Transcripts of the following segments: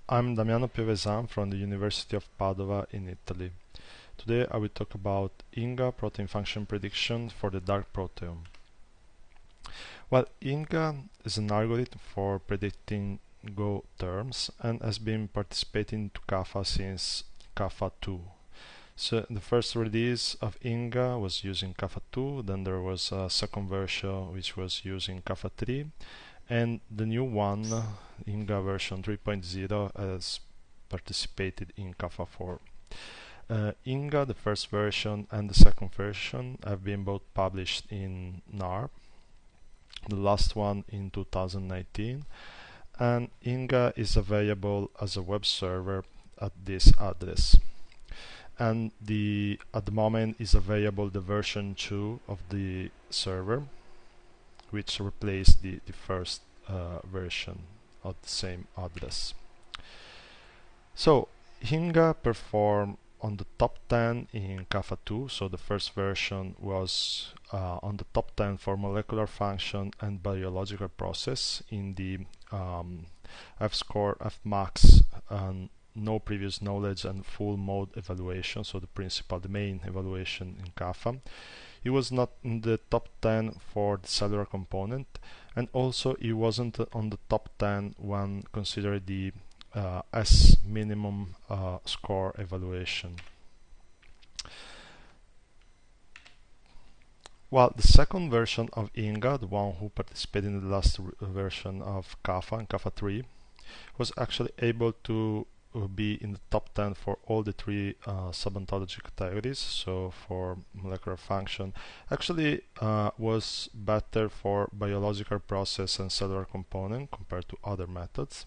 I'm Damiano Piovesan from the University of Padova in Italy. Today I will talk about INGA protein function prediction for the dark proteome. Well, INGA is an algorithm for predicting Go terms and has been participating to Kappa since Kappa 2. So the first release of INGA was using Kappa 2, then there was a second version which was using Kappa 3, and the new one, INGA version 3.0, has participated in Kappa 4. INGA, the first version, and the second version have been both published in NAR, the last one in 2019, and INGA is available as a web server at this address. And at the moment is available the version 2 of the server, which replaced the first version of the same address. So INGA performed on the top 10 in Kappa 2, so the first version was on the top 10 for molecular function and biological process in the F-score, F-max, and no previous knowledge and full mode evaluation, so the main evaluation in Kappa. It was not in the top 10 for the cellular component, and also it wasn't on the top 10 when considered the S minimum score evaluation. Well, the second version of INGA, the one who participated in the last version of Kappa and Kappa 3, was actually able to be in the top 10 for all the three subontology categories. So for molecular function, actually was better for biological process and cellular component compared to other methods.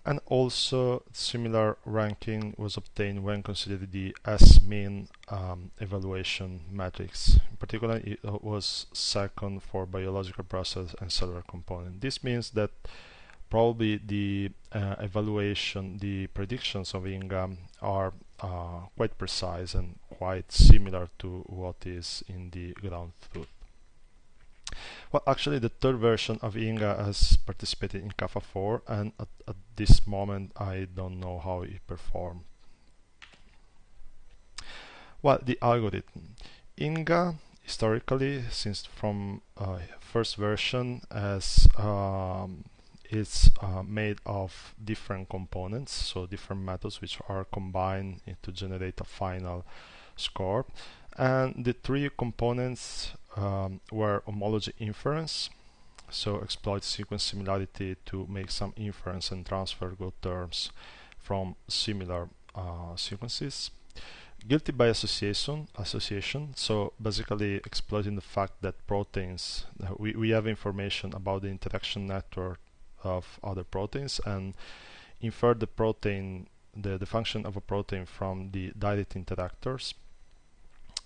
And also similar ranking was obtained when considered the S-min evaluation metrics. In particular, it was second for biological process and cellular component. This means that probably the the predictions of INGA are quite precise and quite similar to what is in the ground truth. Well, actually, the third version of INGA has participated in Kappa 4, and at this moment, I don't know how it performed. Well, the algorithm. INGA, historically, since from first version, it's made of different components, so different methods which are combined to generate a final score. And the three components were homology inference, so exploit sequence similarity to make some inference and transfer Go terms from similar sequences. Guilty by association, so basically exploiting the fact that proteins, we have information about the interaction network of other proteins and infer the protein, the function of a protein from the direct interactors.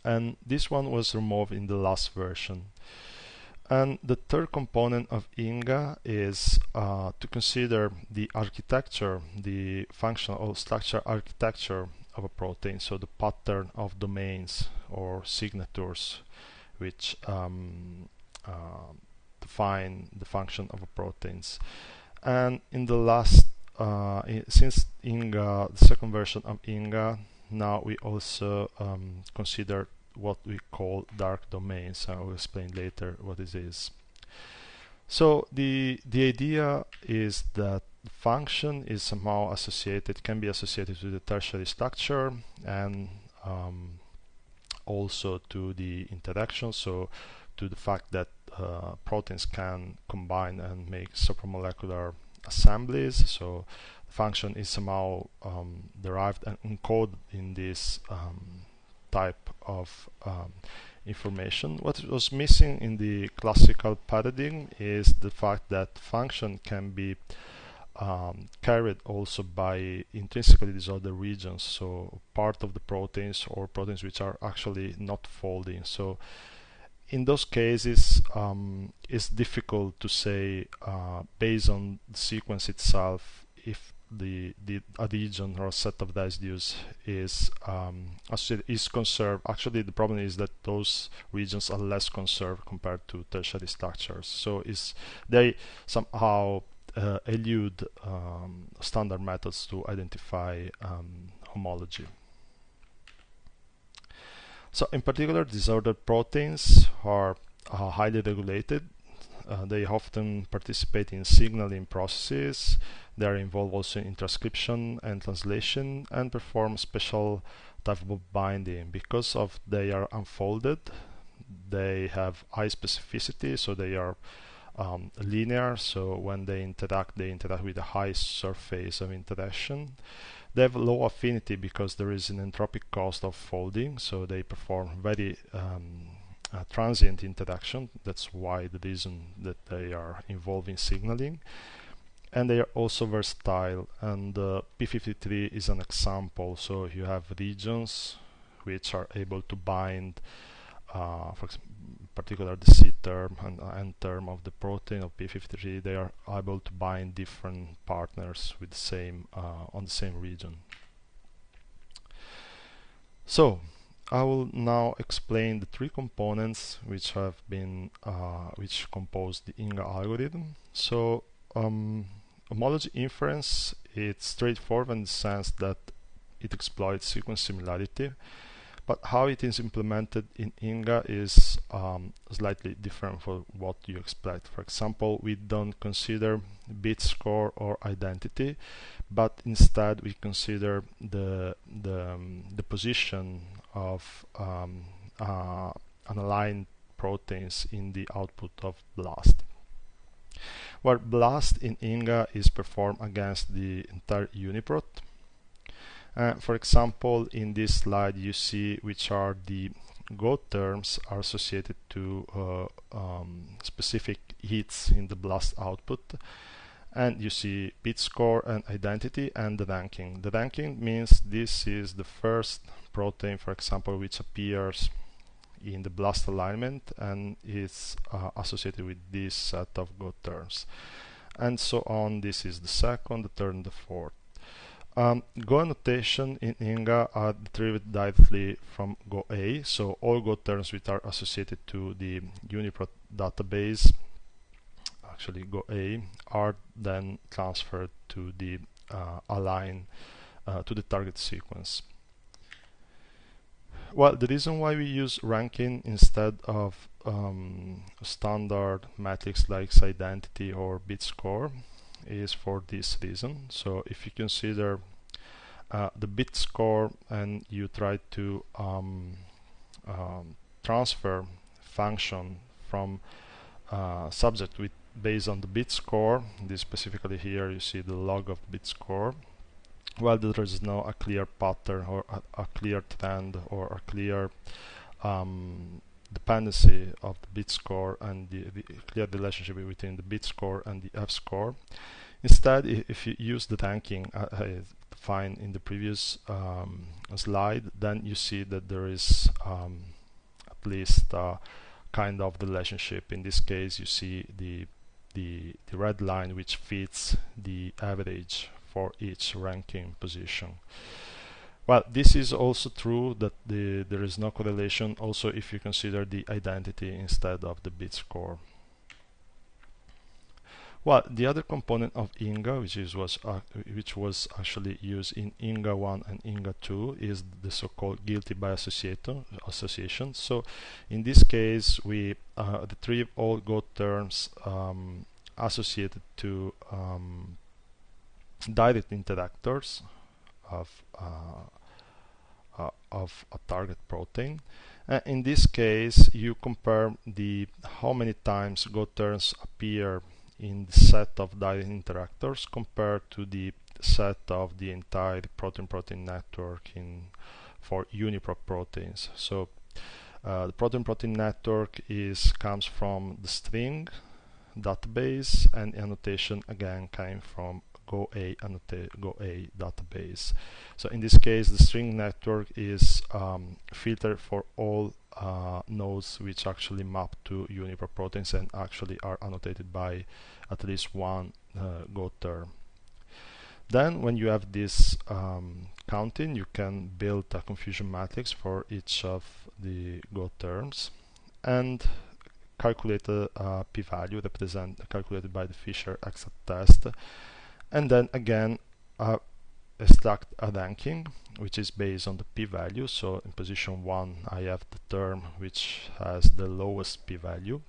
And this one was removed in the last version. And the third component of INGA is to consider the architecture, the functional or structure architecture of a protein, so the pattern of domains or signatures which define the function of a proteins. And in the last, since INGA, the second version of INGA, now we also consider what we call dark domains. I will explain later what this is. So the idea is that the function is somehow associated, can be associated to the tertiary structure and also to the interaction, so to the fact that proteins can combine and make supramolecular assemblies. So the function is somehow derived and encoded in this type of information. What was missing in the classical paradigm is the fact that function can be carried also by intrinsically disordered regions, so part of the proteins or proteins which are actually not folding. So in those cases, it's difficult to say based on the sequence itself if the adhesion or a set of residues is conserved. Actually, the problem is that those regions are less conserved compared to tertiary structures. So they somehow elude standard methods to identify homology. So in particular, disordered proteins are highly regulated. They often participate in signaling processes. They are involved also in transcription and translation and perform special type of binding. Because of they are unfolded, they have high specificity, so they are linear, so when they interact with a high surface of interaction. They have low affinity because there is an entropic cost of folding, so they perform very transient interaction. That's why the reason that they are involved in signaling. And they are also versatile, and P53 is an example. So you have regions which are able to bind, for example, particular the C term and N term of the protein of P53, they are able to bind different partners with the same on the same region. So I will now explain the three components which have been which compose the INGA algorithm. So homology inference, it's straightforward in the sense that it exploits sequence similarity, but how it is implemented in INGA is slightly different from what you expect. For example, we don't consider bit score or identity, but instead we consider the position of unaligned proteins in the output of BLAST. Where BLAST in INGA is performed against the entire uniprot. For example, in this slide you see which are the Go terms are associated to specific hits in the BLAST output, and you see bit score and identity and the ranking. The ranking means this is the first protein, for example, which appears in the BLAST alignment and is associated with this set of Go terms, and so on. This is the second, the third, and the fourth. Go annotation in INGA are derived directly from Go A, so all Go terms which are associated to the uniprot database, actually Go A, are then transferred to the align to the target sequence. Well, the reason why we use ranking instead of standard metrics like identity or bit score is for this reason. So if you consider the bit score and you try to transfer function from subject with based on the bit score, this specifically here you see the log of the bit score, well, there is no a clear pattern or a clear trend or a clear dependency of the bit score and the clear relationship between the bit score and the F score. Instead, if you use the ranking defined in the previous slide, then you see that there is at least a kind of relationship. In this case, you see the red line which fits the average for each ranking position. Well, this is also true that there is no correlation also if you consider the identity instead of the bit score. Well, the other component of INGA, which was actually used in INGA 1 and INGA 2, is the so-called guilty by association. So in this case, we retrieve all Go terms associated to direct interactors of a target protein. In this case, you compare how many times Go terms appear in the set of direct interactors compared to the set of the entire protein-protein network for uniprot proteins. So the protein-protein network comes from the string database, and annotation again came from Go A database. So in this case, the string network is filtered for all nodes which actually map to uniprot proteins and actually are annotated by at least one Go term. Then when you have this counting, you can build a confusion matrix for each of the Go terms, and calculate a p-value calculated by the Fisher exact test, and then again extract a ranking which is based on the p-value. So in position 1 I have the term which has the lowest p-value,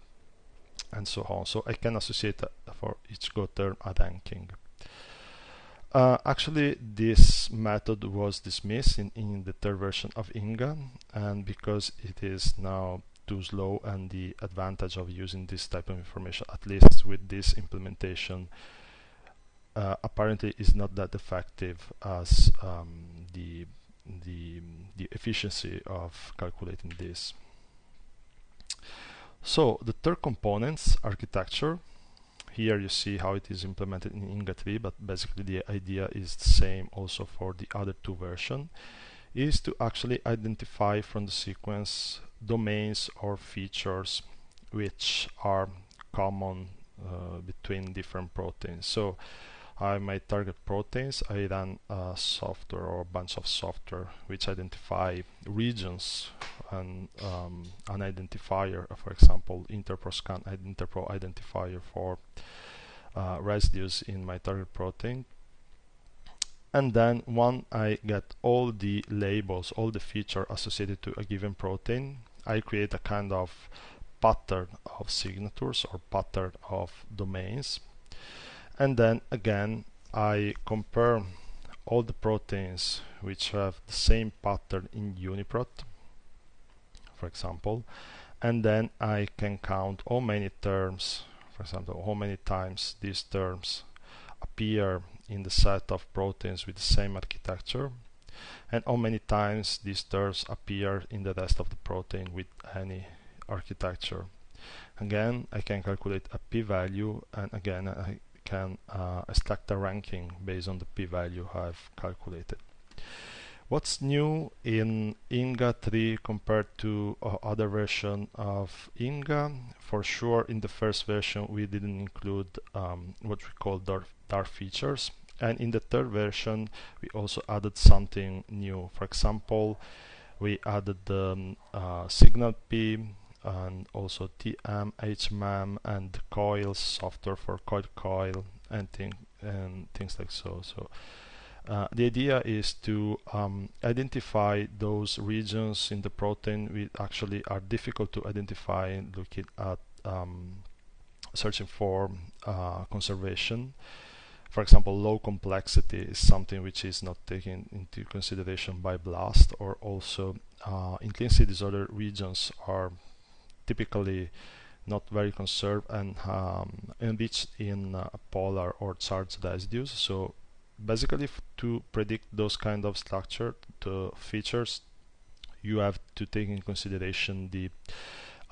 and so on. So I can associate for each Go term a ranking. Actually, this method was dismissed in the third version of INGA, and because it is now too slow, and the advantage of using this type of information, at least with this implementation, apparently is not that effective as the efficiency of calculating this. So the third components, architecture. Here you see how it is implemented in INGA 3, but basically the idea is the same also for the other two versions, is to actually identify from the sequence domains or features which are common between different proteins. So I might target proteins, I run a software or a bunch of software which identify regions, and an identifier, for example, interproscan interpro identifier for residues in my target protein. And then when I get all the labels, all the features associated to a given protein, I create a kind of pattern of signatures or pattern of domains. And then again I compare all the proteins which have the same pattern in UniProt, for example, and then I can count how many terms, for example, how many times these terms appear in the set of proteins with the same architecture, and how many times these terms appear in the rest of the protein with any architecture. Again, I can calculate a p-value, and again I can extract a ranking based on the p-value I've calculated. What's new in INGA 3 compared to other version of INGA? For sure, in the first version we didn't include what we call dark features, and in the third version we also added something new. For example, we added the signal P, and also TM, HMM, and the coils software for coil, and things like so. The idea is to identify those regions in the protein which actually are difficult to identify, looking at searching for conservation. For example, low complexity is something which is not taken into consideration by BLAST, or also intrinsic disorder regions are typically not very conserved and enriched in polar or charged residues. So basically, to predict those kind of structure features, you have to take in consideration the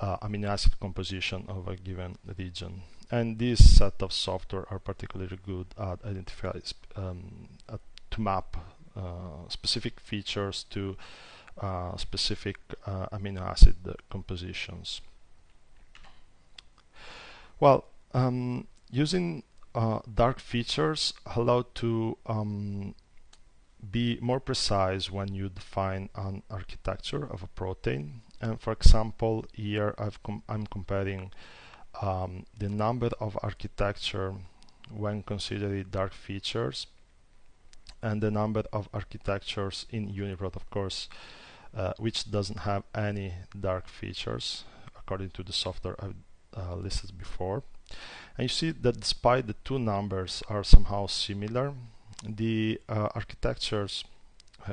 amino acid composition of a given region. And this set of software are particularly good at identifying to map specific features to specific amino acid compositions. Well, using dark features allow to be more precise when you define an architecture of a protein. And for example, here I'm comparing the number of architecture when considering dark features and the number of architectures in UniProt, of course, which doesn't have any dark features according to the software I've listed before. And you see that despite the two numbers are somehow similar, the architectures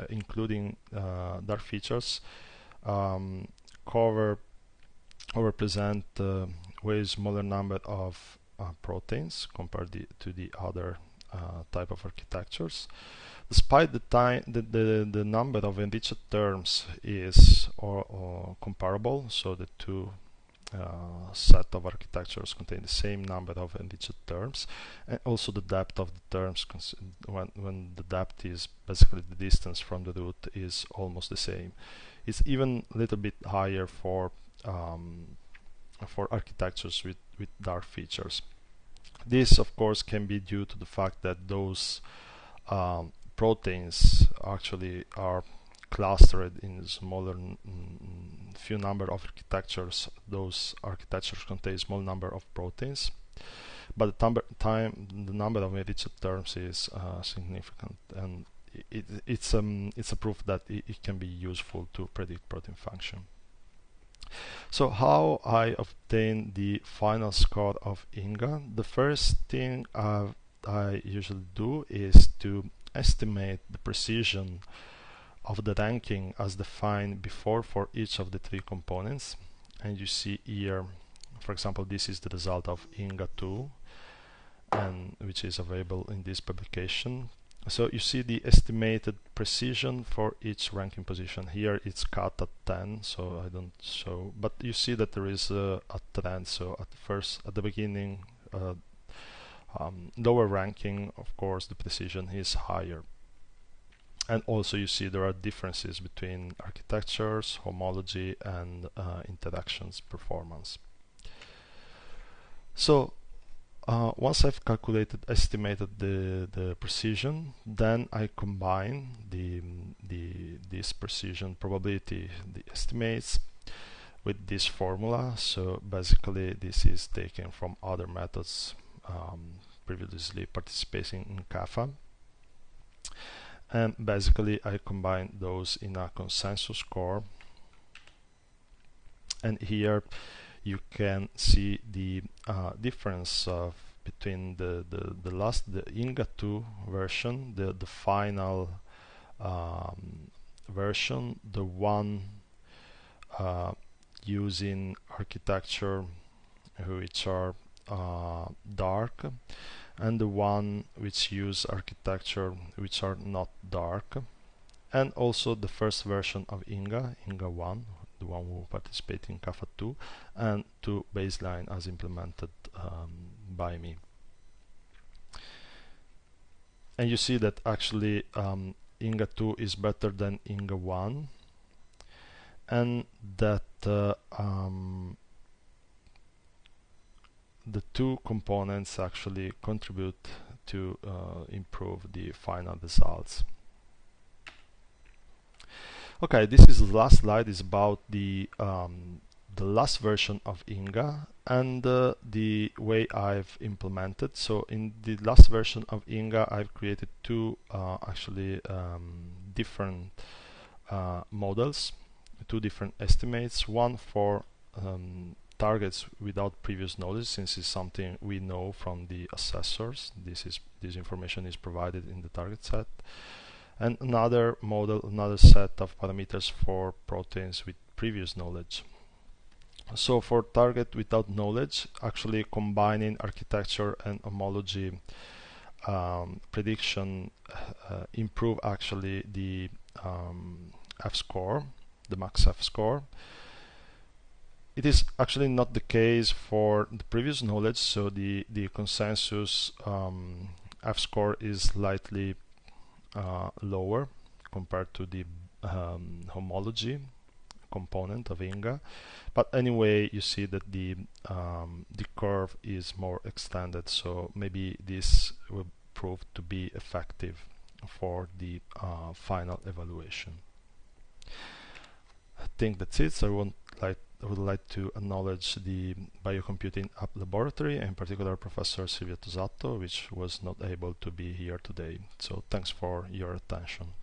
including dark features cover or represent way smaller number of proteins compared to the other type of architectures. Despite the number of enriched terms is or comparable, so the two set of architectures contain the same number of enriched terms, and also the depth of the terms, when the depth is basically the distance from the root, is almost the same. It's even a little bit higher for architectures with dark features. This of course can be due to the fact that those proteins actually are clustered in smaller few number of architectures. Those architectures contain small number of proteins, but the number of enriched terms is significant, and it's a proof that it can be useful to predict protein function. So how I obtain the final score of INGA? The first thing I usually do is to estimate the precision of the ranking as defined before for each of the three components. And you see here, for example, this is the result of INGA 2, and which is available in this publication. So you see the estimated precision for each ranking position. Here it's cut at 10, so I don't show, but you see that there is a trend. So at the beginning, lower ranking, of course, the precision is higher. And also you see there are differences between architectures, homology, and interactions performance. So once I've estimated the precision, then I combine this precision probability, the estimates, with this formula. So basically this is taken from other methods previously participating in CAFA. And basically I combine those in a consensus score. And here you can see the difference between the INGA 2 version, the final version, the one using architecture which are dark, and the one which use architecture which are not dark, and also the first version of INGA 1, the one who participated in CAFA 2, and 2 baseline as implemented by me. And you see that actually INGA 2 is better than INGA 1, and that the two components actually contribute to improve the final results. Okay, this is the last slide, is about the last version of INGA and the way I've implemented. So in the last version of INGA, I've created two different models, two different estimates, one for targets without previous knowledge, since it's something we know from the assessors. This information is provided in the target set. And another model, another set of parameters for proteins with previous knowledge. So for target without knowledge, actually combining architecture and homology prediction improve actually the F-score, the max F-score. It is actually not the case for the previous knowledge, so the consensus F-score is slightly lower compared to the homology component of INGA, but anyway you see that the curve is more extended, so maybe this will prove to be effective for the final evaluation. I think that's it. So I would like to acknowledge the Biocomputing App Laboratory, and in particular Professor Silvia Tosato, which was not able to be here today. So thanks for your attention.